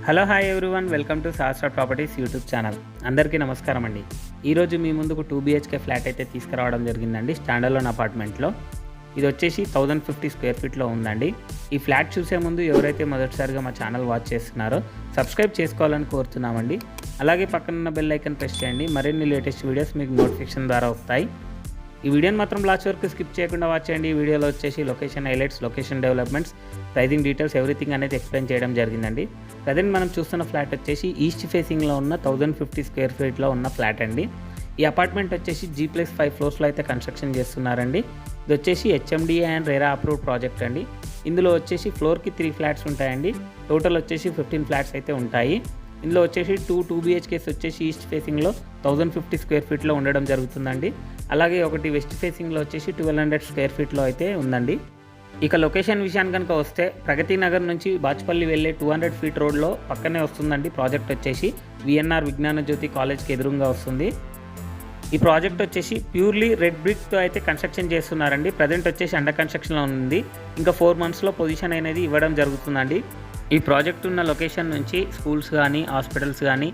Hello hi everyone, welcome to Sahasra properties YouTube channel. అందరికీ నమస్కారం అండి. ఈరోజు మీ ముందుకు 2 BHK ఫ్లాట్ అయితే తీసుకురావడం జరిగిందండి. స్టాండర్లోన్ అపార్ట్మెంట్లో ఇది వచ్చేసి 1050 స్క్వేర్ ఫీట్లో ఉందండి. ఈ ఫ్లాట్ చూసే ముందు ఎవరైతే మొదటిసారిగా మా ఛానల్ వాచ్ చేస్తున్నారో సబ్స్క్రైబ్ చేసుకోవాలని కోరుతున్నామండి. అలాగే పక్కనున్న బెల్ ఐకాన్ ప్రెస్ చేయండి. మరిన్ని లేటెస్ట్ వీడియోస్ మీకు నోటిఫికేషన్ ద్వారా వస్తాయి. ఈ వీడియోని మాత్రం లాస్ట్ వరకు స్కిప్ చేయకుండా వాచ్ చేయండి. ఈ వీడియోలో వచ్చేసి location highlights, location developments, pricing details everything అనేది ఎక్స్ప్లెయిన్ చేయడం జరిగిందండి. ప్రజెంట్ మనం చూస్తున్న ఫ్లాట్ వచ్చేసి ఈస్ట్ ఫేసింగ్లో ఉన్న 1050 స్క్వేర్ ఫీట్లో ఉన్న ఫ్లాట్ అండి. ఈ అపార్ట్మెంట్ వచ్చేసి G+5 ఫ్లోర్స్లో అయితే కన్స్ట్రక్షన్ చేస్తున్నారండి. ఇది వచ్చేసి HMDA and RERA approved project అండి. ఇందులో వచ్చేసి ఫ్లోర్కి 3 ఫ్లాట్స్ ఉంటాయండి. టోటల్ వచ్చేసి 15 ఫ్లాట్స్ అయితే ఉంటాయి. ఇందులో వచ్చేసి 2 BHKs వచ్చేసి ఈస్ట్ ఫేసింగ్లో 1050 స్క్వేర్ ఫీట్లో ఉండడం జరుగుతుందండి. అలాగే ఒకటి వెస్ట్ ఫేసింగ్లో వచ్చేసి 1200 స్క్వేర్ ఫీట్లో అయితే ఉందండి. ఇక లొకేషన్ విషయానికి కనుక వస్తే ప్రగతి నగర్ నుంచి బాచుపల్లి వెళ్ళే 200 ఫీట్ రోడ్లో పక్కనే వస్తుందండి. ప్రాజెక్ట్ వచ్చేసి VNR విజ్ఞాన జ్యోతి కాలేజ్కి ఎదురుగా వస్తుంది. ఈ ప్రాజెక్ట్ వచ్చేసి ప్యూర్లీ రెడ్ బ్రిక్తో అయితే కన్స్ట్రక్షన్ చేస్తున్నారండి. ప్రజెంట్ వచ్చేసి అండర్ కన్స్ట్రక్షన్లో ఉంది. ఇంకా 4 మంత్స్లో పొజిషన్ అనేది ఇవ్వడం జరుగుతుందండి. ఈ ప్రాజెక్ట్ ఉన్న లొకేషన్ నుంచి స్కూల్స్ కానీ, హాస్పిటల్స్ కానీ,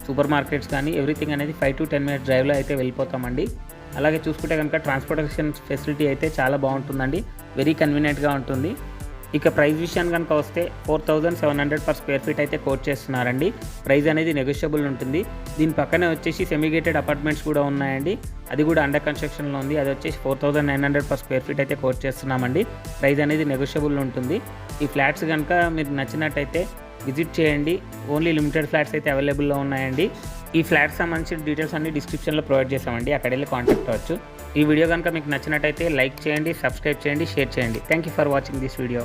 సూపర్ మార్కెట్స్ కానీ ఎవ్రీథింగ్ అనేది 5 to 10 minutes డ్రైవ్లో అయితే వెళ్ళిపోతామండి. అలాగే చూసుకుంటే కనుక ట్రాన్స్పోర్టేషన్ ఫెసిలిటీ అయితే చాలా బాగుంటుందండి. వెరీ కన్వీనియంట్గా ఉంటుంది. ఇక ప్రైస్ విషయానికి కనుక వస్తే 4700 పర్ స్క్వేర్ ఫీట్ అయితే కోట్ చేస్తున్నారండి. ప్రైస్ అనేది నెగోషియబుల్ ఉంటుంది. దీని పక్కనే వచ్చేసి సెమీగేటెడ్ అపార్ట్మెంట్స్ కూడా ఉన్నాయండి. అది కూడా అండర్ కన్స్ట్రక్షన్లో ఉంది. అది వచ్చేసి 4900 పర్ స్క్వేర్ ఫీట్ అయితే కోట్ చేస్తున్నామండి. ప్రైస్ అనేది నెగోషియబుల్ ఉంటుంది. ఈ ఫ్లాట్స్ కనుక మీకు నచ్చినట్టయితే విజిట్ చేయండి. ఓన్లీ లిమిటెడ్ ఫ్లాట్స్ అయితే అవైలబుల్లో ఉన్నాయండి. ఈ ఫ్లాట్స్ సంబంధించిన డీటెయిల్స్ అన్ని డిస్క్రిప్షన్లో ప్రొవైడ్ చేసామండి. అక్కడ వెళ్ళి కాంటాక్ట్ అవ్వచ్చు. ఈ వీడియో కనుక మీకు నచ్చినట్టయితే లైక్ చేయండి, సబ్స్క్రైబ్ చేయండి, షేర్ చేయండి. Thank you for watching this video.